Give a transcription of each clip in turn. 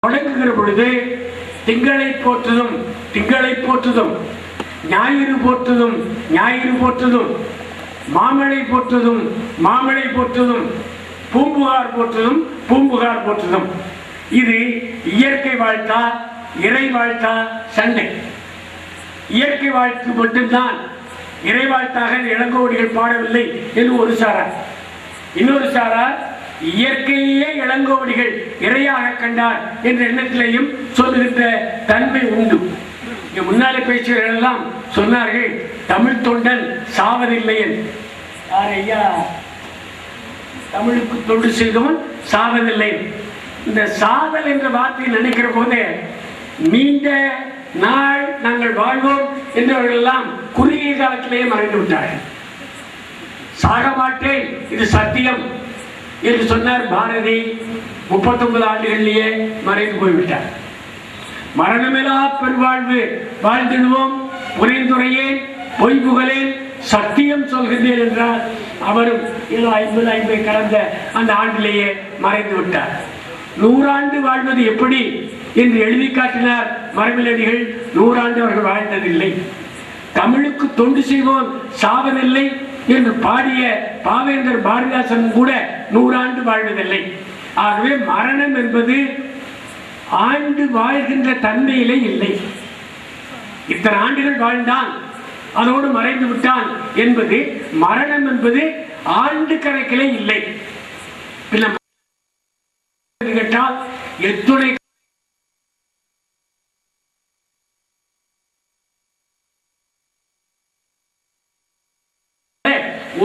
தொடங்குகிற பொழுது திங்களை போற்றுதும் திங்களை போற்றுதும், ஞாயிறு போற்றுதும் ஞாயிறு போற்றுதும், மாமழை போற்றுதும் மாமழை போற்றுதும், பூம்புகார் போற்றுதும் பூம்புகார் போற்றுதும். இது இயற்கை வாழ்த்தா இறை வாழ்த்தா சண்டை. இயற்கை வாழ்த்து மட்டும்தான் இறை வாழ்த்தாக இளங்கோவடிகள் பாடவில்லை என்று ஒரு சாரார். இன்னொரு சாரார் இயற்கையே இளங்கோவடிகள் இறையாக கண்டார் என்ற எண்ணத்திலையும் சொல்லுகின்ற தன்மை உண்டு. முன்னாலே பேச்சுகள் எல்லாம் சொன்னார்கள், தமிழ் தொண்டன் சாவதில்லை என்று. ஐயா, தமிழுக்கு தொண்டு செய்தவன் சாவதில்லை. இந்த சாதல் என்ற வார்த்தையை நினைக்கிற போதே நீண்ட நாள் நாங்கள் வாழ்வோம் என்றவர்கள் எல்லாம் குறுகிய காலத்திலேயே மறைந்து விட்டார்கள். சாக மாட்டேன், இது சத்தியம் என்று சொன்னார் பாரதி. 39 ஆண்டுகளிலேயே மறைந்து போய்விட்டார். மரணமில்லா பெருவாழ்வு வாழ்ந்திடுவோம், புரிந்துரையேன் பொய் புகழேன் சத்தியம் சொல்கிறேன் என்றார். அவரும் 50 கடந்த அந்த ஆண்டிலேயே மறைந்து விட்டார். 100 ஆண்டு வாழ்வது எப்படி என்று எழுதி காட்டினார் மறைமலடிகள். 100 ஆண்டு அவர்கள் வாழ்ந்ததில்லை. தமிழுக்கு தொண்டு செய்வோம் சாவதில்லை என்று பாடிய பாவேந்தர் பாரதிதாசன் கூட 100 ஆண்டு வாழ்வதில்லை. ஆகவே மரணம் என்பது ஆண்டு வாழ்கின்ற தன்மையிலே இல்லை. இத்தனை ஆண்டுகள் வாழ்ந்தான் அதோடு மறைந்து விட்டான் என்பது, மரணம் என்பது ஆண்டு கணக்கிலே இல்லை. கேட்டால் எத்துணை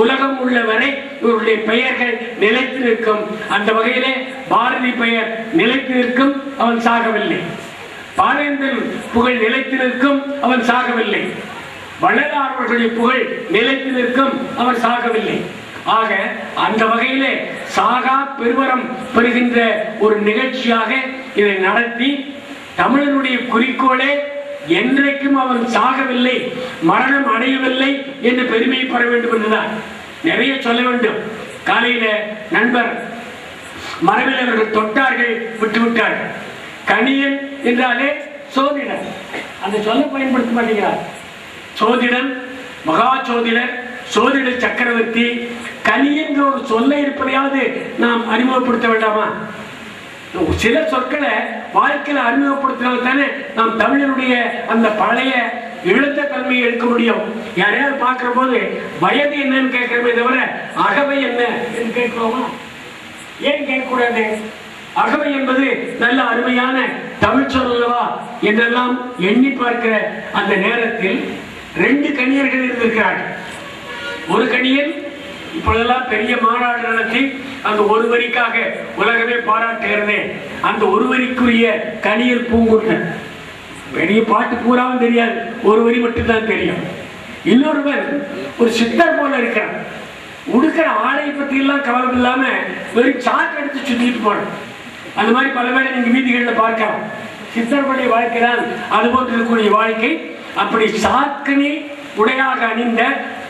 உலகம் உள்ளவரை இவருடைய பெயர்கள் நிலைத்து நிற்கும். அந்த வகையிலே பாரதி பெயர் நிலைத்து நிற்கும், அவன் சாகவில்லை. பாவேந்தர் புகழ் நிலைத்து நிற்கும், அவன் சாகவில்லை. வள்ளலார்களுடைய புகழ் நிலைத்து நிற்கும், அவன் சாகவில்லை. ஆக அந்த வகையிலே சாகா பெருவரம் பெறுகின்ற ஒரு நிகழ்ச்சியாக இதை நடத்தி தமிழனுடைய குறிக்கோளே என்றைக்கும் அவன் சாகவில்லை, மரணம் அடையவில்லை என்று பெருமையை பெற வேண்டும் என்றுதான். நிறைய சொல்ல வேண்டும். காலையில நண்பர் மரபில் அவர்கள் தொட்டார்கள், விட்டுவிட்டார்கள். கணியன் என்றாலே சோதிடன், அந்த சொல்ல பயன்படுத்த மாட்டேங்கிறார். சோதிடன், மகா சோதிடர், சோதிட சக்கரவர்த்தி, கனி என்ற ஒரு சொல்ல இருப்பதையாவது நாம் அறிமுகப்படுத்த வேண்டாமா? சில சொற்களை வாழ்க்கையில அறிமுகப்படுத்தினால் தானே நாம் தமிழனுடைய அந்த பழைய எழுத்த தன்மையை எடுக்க முடியும். யாரையாவது பார்க்கிற போது வயது என்னன்னு கேட்கிறமே தவிர அகவை என்ன என்று கேட்கிறோமா? ஏன் கேட்கக்கூடாது? அகவை என்பது நல்ல அருமையான தமிழ் சொல்லவா என்றெல்லாம் எண்ணி பார்க்கிற அந்த நேரத்தில் 2 கணியர்கள் இருந்திருக்கிறார்கள். ஒரு கணியன் இப்பொழுதெல்லாம் பெரிய மாநாடு நடத்தி அந்த ஒரு வரிக்காக உலகமே பாராட்டுகிறதே, அந்த ஒரு வரிக்குரிய கணியல் பூங்குன்றன். பெரிய பாட்டு பூராவும் தெரியாது, ஒரு வரி மட்டும்தான் தெரியும். இன்னொருவர் ஒரு சித்தர் போல இருக்கிறார். உடுக்கிற ஆடை பத்தி எல்லாம் கவலை இல்லாம வெறும் சாக்கு எடுத்து சுத்திட்டு போறோம். அந்த மாதிரி பல பேரை நீங்க வீதிகளில் பார்க்கலாம். சித்தர்களுடைய வாழ்க்கை தான் அது போன்று இருக்கக்கூடிய வாழ்க்கை. அப்படி சாக்கனி உடையாக அணிந்த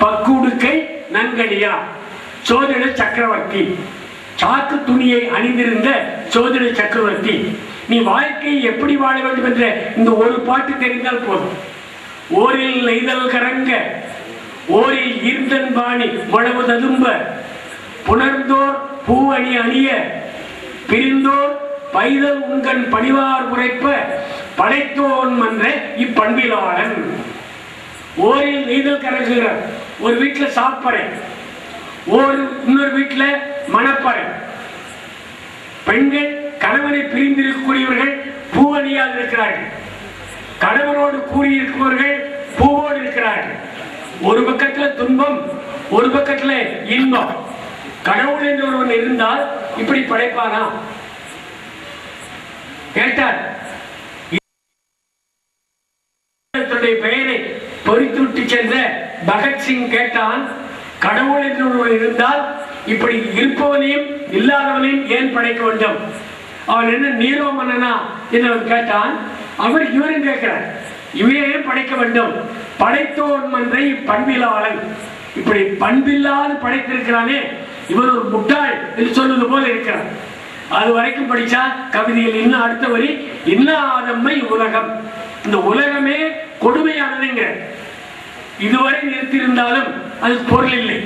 பக்குடுக்கை நன்கடியா சோதிட சக்கரவர்த்தி, சாக்கு துணியை அணிந்திருந்த சோதிட சக்கரவர்த்தி, நீ வாழ்க்கையை எப்படி வாழ வேண்டும் என்ற இந்த ஒரு பாட்டு தெரிந்தால் போதும். ஓரில் நெய்தல் கரங்க, ஓரில் ஈர்ந்தன் பாணி முழவு ததும்ப, புணர்ந்தோர் பூ அணி அணிய, பிரிந்தோர் பைதல் உங்கன் பணிவார் உரைப்ப, படைத்தோன் மன்ற இப்பண்பிலாளன். ஓரில் நெய்தல் கரங்குகிறார். ஒரு வீட்டுல சாப்பறை, இன்னொரு வீட்டுல மணப்பறை. பெண்கள் கணவனை பிரிந்திருக்கக்கூடியவர்கள் பூ அணியாக இருக்கிறார்கள். கணவனோடு கூறியிருப்பவர்கள் பூவோடு இருக்கிறார்கள். ஒரு பக்கத்துல துன்பம், ஒரு பக்கத்துல இன்பம். கடவுள் என்று ஒருவன் இருந்தால் இப்படி படைப்பானா? கேட்டார். பெயரை பொறித்து விட்டு சென்ற பகத்சிங் கேட்டான், கடவுள் என்று ஒருவன் இருந்தால் இப்படி இருப்பவனையும் இல்லாதவனையும் ஏன் படைக்க வேண்டும்? அவன் என்ன நீரோ மன்னனா என்று அவன் கேட்டான். அவர் இவரும் கேட்கிறார், இவையே படைக்க வேண்டும். படைத்தோன் மன்றை பண்பிலாளன், இப்படி பண்பில்லாது படைத்திருக்கிறானே இவர் ஒரு முட்டாள் என்று சொல்வது போல இருக்கிறார். அது வரைக்கும் படிச்சா கவிதையில் இன்னும் அடுத்த வரி இன்னாதம்மை உலகம். இந்த உலகமே கொடுமையானதுங்க. இதுவரை நிறுத்தியிருந்தாலும் அது பொருள் இல்லை.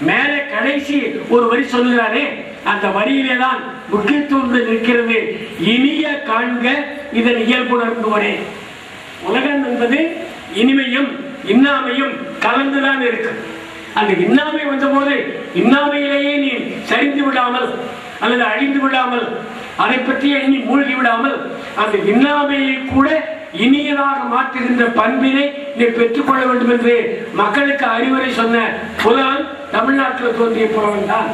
மேலே கடைசி ஒரு வரி சொல்லுகிறாரே, அந்த வரியிலே தான் முக்கியத்துவம் இருக்கிறது. இனிய காண்க இதன் இயல்புணர்ந்துவரே. உலகம் என்பது இனிமையும் இன்னாமையும் கலந்துதான் இருக்கு. அந்த இன்னாமை வந்த போது இன்னாமையிலேயே நீ சரிந்து விடாமல் அல்லது அழிந்து விடாமல், அதை பற்றியே நீ மூழ்கி விடாமல், அந்த இன்னாமையை கூட இனியதாக மாற்றுகின்ற பண்பினை நீ பெற்றுக்கொள்ள வேண்டும் என்று மக்களுக்கு அறிவுரை சொன்ன புலவன் தமிழ்நாட்டில் தோன்றிய புலவன் தான்